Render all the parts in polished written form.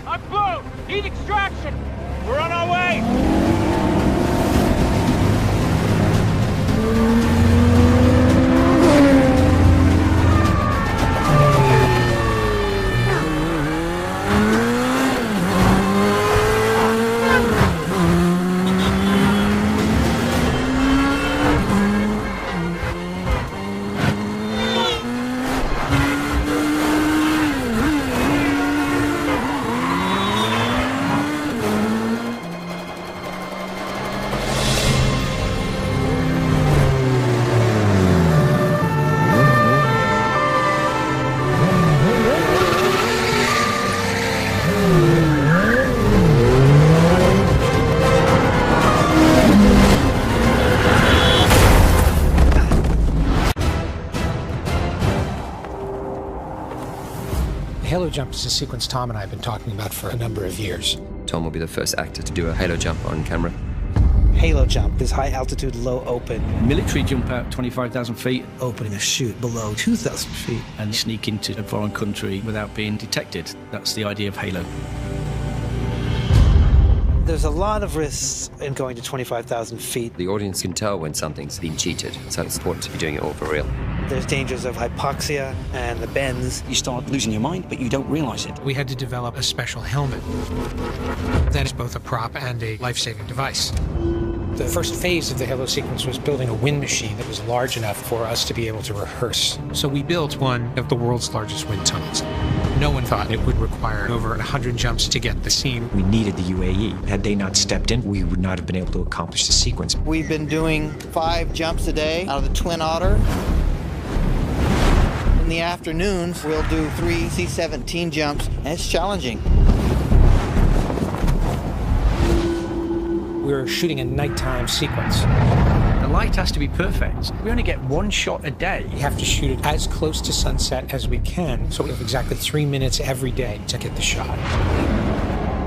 I'm blue! Need extraction! We're on our way! Halo jump is a sequence Tom and I have been talking about for a number of years. Tom will be the first actor to do a halo jump on camera. Halo jump is high altitude, low open. Military jump out 25,000 feet. Opening a chute below 2,000 feet. And sneak into a foreign country without being detected. That's the idea of Halo. There's a lot of risks in going to 25,000 feet. The audience can tell when something's been cheated, so it's important to be doing it all for real. There's dangers of hypoxia and the bends. You start losing your mind, but you don't realize it. We had to develop a special helmet that is both a prop and a life-saving device. The first phase of the Halo sequence was building a wind machine that was large enough for us to be able to rehearse. So we built one of the world's largest wind tunnels. No one thought it would require over 100 jumps to get the scene. We needed the UAE. Had they not stepped in, we would not have been able to accomplish the sequence. We've been doing 5 jumps a day out of the Twin Otter. In the afternoons, we'll do 3 C-17 jumps, and it's challenging. We're shooting a nighttime sequence. The light has to be perfect. We only get 1 shot a day. We have to shoot it as close to sunset as we can, so we have exactly 3 minutes every day to get the shot.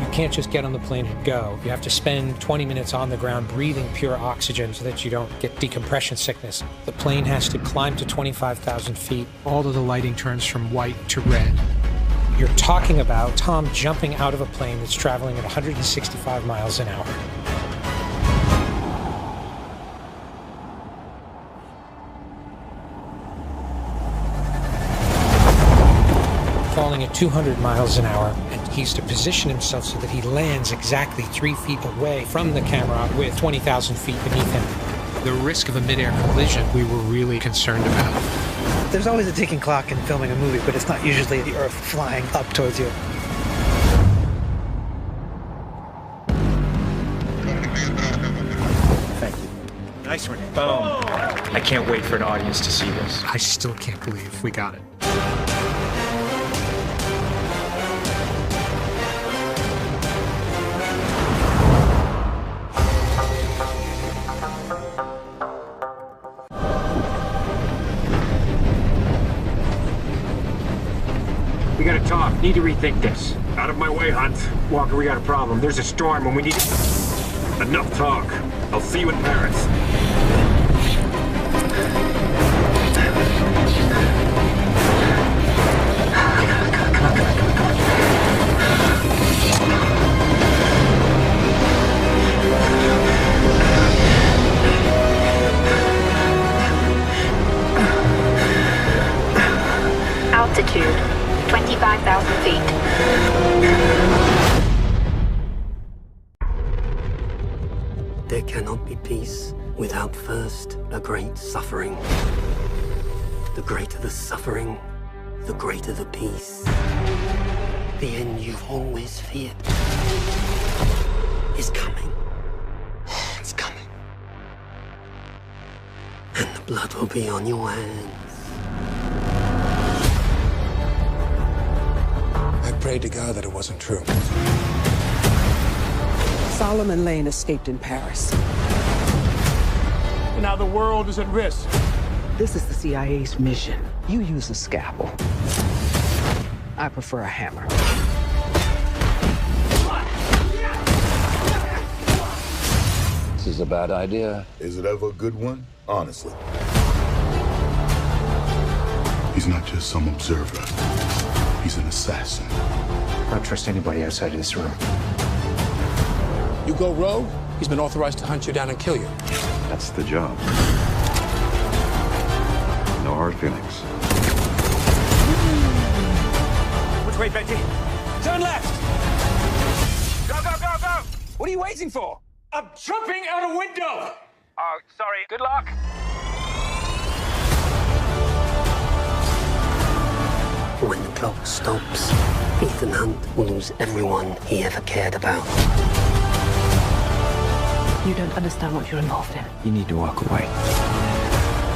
You can't just get on the plane and go. You have to spend 20 minutes on the ground breathing pure oxygen so that you don't get decompression sickness. The plane has to climb to 25,000 feet. All of the lighting turns from white to red. You're talking about Tom jumping out of a plane that's traveling at 165 miles an hour. Falling at 200 miles an hour, and he's to position himself so that he lands exactly 3 feet away from the camera with 20,000 feet beneath him. The risk of a mid-air collision we were really concerned about. There's always a ticking clock in filming a movie, but it's not usually the Earth flying up towards you. Thank you. Nice one. Boom. I can't wait for an audience to see this. I still can't believe we got it. We gotta talk. Need to rethink this. Out of my way, Hunt. Walker, we got a problem. There's a storm and we need... Enough talk. I'll see you in Paris. Altitude, 25,000 feet. There cannot be peace without first a great suffering. The greater the suffering, the greater the peace. The end you've always feared is coming. It's coming. And the blood will be on your hands. I prayed to God that it wasn't true. Solomon Lane escaped in Paris. Now the world is at risk. This is the CIA's mission. You use a scalpel. I prefer a hammer. This is a bad idea. Is it ever a good one? Honestly. He's not just some observer. He's an assassin. don't trust anybody outside of this room. You go rogue, he's been authorized to hunt you down and kill you. That's the job. No hard feelings. Which way, Benji? Turn left! Go, go, go, go! What are you waiting for? I'm jumping out a window! Oh, sorry. Good luck. When the clock stops, Ethan Hunt will lose everyone he ever cared about. You don't understand what you're involved in. You need to walk away.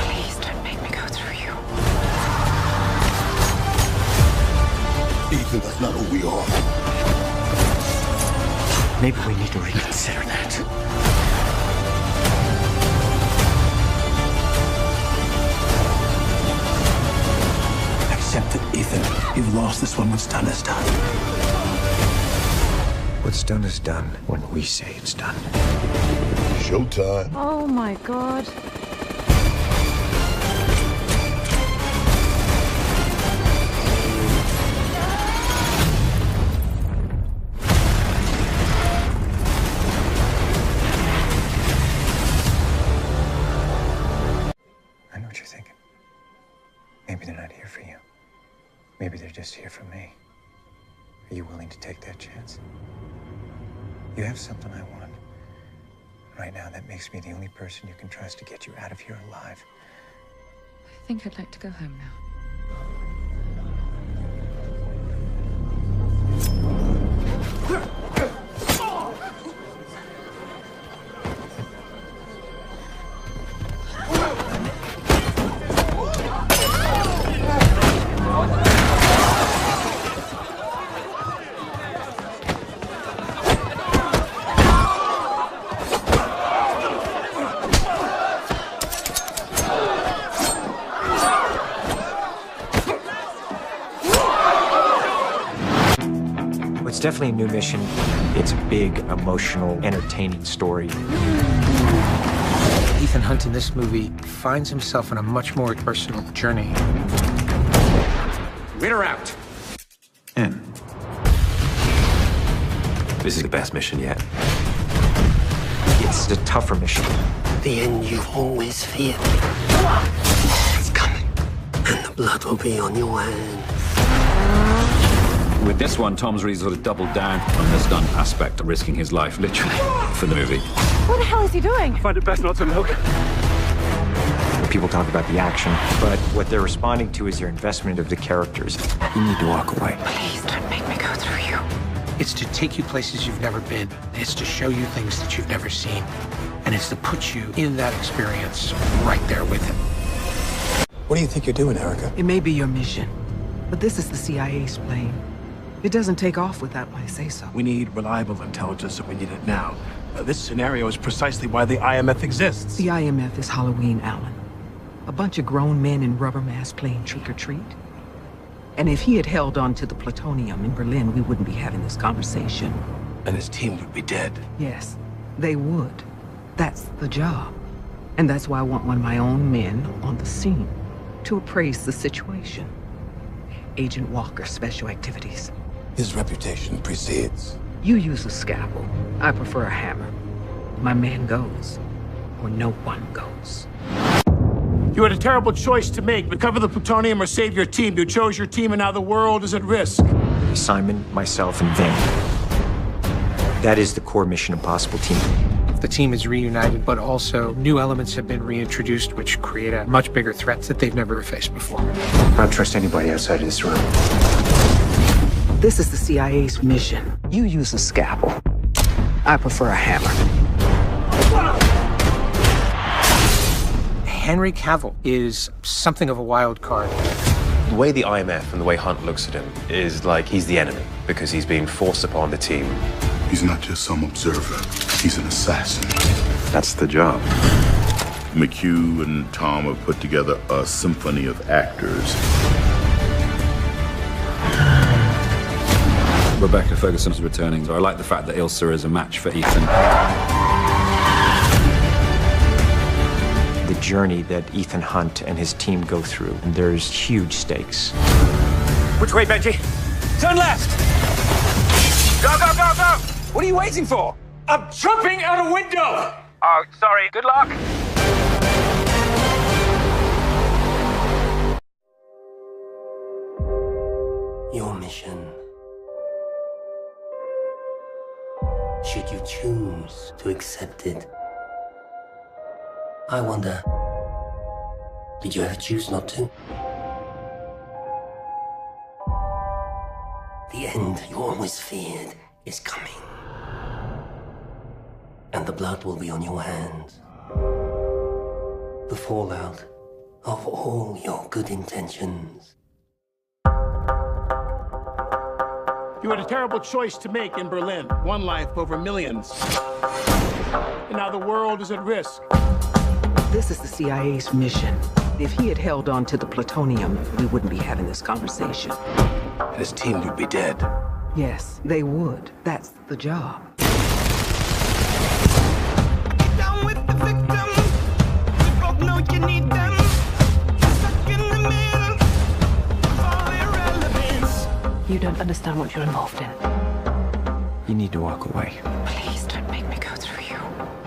Please don't make me go through you. Ethan, that's not who we are. Maybe we need to reconsider that. Accept it, Ethan. You've lost this one. What's done is done. What's done is done when we say it's done. Showtime. Oh my God. I know what you're thinking. Maybe they're not here for you. Maybe they're just here for me. Are you willing to take that chance? You have something I want. Right now, that makes me the only person you can trust to get you out of here alive. I think I'd like to go home now. It's definitely a new mission. It's a big, emotional, entertaining story. Ethan Hunt in this movie finds himself on a much more personal journey. In or out? In. This is the best mission yet. It's a tougher mission. The end you've always feared. It's coming. And the blood will be on your hands. With this one, Tom's really sort of doubled down on the stunt aspect, risking his life, literally, for the movie. What the hell is he doing? I find it best not to look. People talk about the action, but what they're responding to is your investment of the characters. You need to walk away. Please don't make me go through you. It's to take you places you've never been. It's to show you things that you've never seen. And it's to put you in that experience right there with him. What do you think you're doing, Erica? It may be your mission, but this is the CIA's plane. It doesn't take off without my say-so. We need reliable intelligence, and we need it now. This scenario is precisely why the IMF exists. The IMF is Halloween, Alan. A bunch of grown men in rubber masks playing trick-or-treat. And if he had held on to the plutonium in Berlin, we wouldn't be having this conversation. And his team would be dead. Yes, they would. That's the job. And that's why I want one of my own men on the scene to appraise the situation. Agent Walker, Special Activities. His reputation precedes. You use a scalpel. I prefer a hammer. My man goes, or no one goes. You had a terrible choice to make. Recover the plutonium or save your team. You chose your team, and now the world is at risk. Simon, myself, and Ving. That is the core Mission Impossible team. The team is reunited, but also new elements have been reintroduced which create a much bigger threat that they've never faced before. I don't trust anybody outside of this room. This is the CIA's mission. You use a scalpel. I prefer a hammer. Henry Cavill is something of a wild card. The way the IMF and the way Hunt looks at him is like he's the enemy because he's being forced upon the team. He's not just some observer. He's an assassin. That's the job. McHugh and Tom have put together a symphony of actors. Rebecca Ferguson's returning, so I like the fact that Ilsa is a match for Ethan. The journey that Ethan Hunt and his team go through, and there's huge stakes. Which way, Benji? Turn left! What are you waiting for? I'm jumping out a window! Oh, sorry. Good luck. Your mission. Should you choose to accept it? I wonder, did you ever choose not to? The end you always feared is coming. And the blood will be on your hands. The fallout of all your good intentions. You had a terrible choice to make in Berlin. One life over millions. And now the world is at risk. This is the CIA's mission. If he had held on to the plutonium, we wouldn't be having this conversation. His team would be dead. Yes, they would. That's the job. You don't understand what you're involved in. You need to walk away. Please don't make me go through you.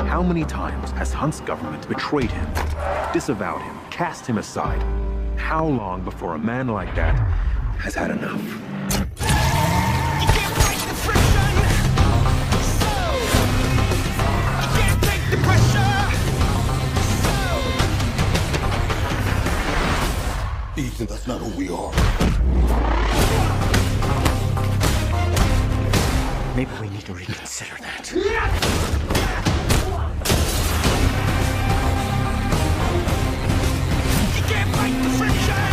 How many times has Hunt's government betrayed him, disavowed him, cast him aside? How long before a man like that has had enough? Ethan, that's not who we are. Maybe we need to reconsider that. You can't fight the friction!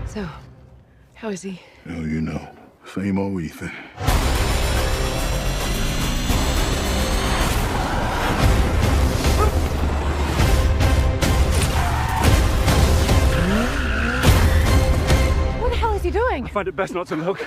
So, how is he? Hell, you know. Same old Ethan. What the hell is he doing? I find it best not to look.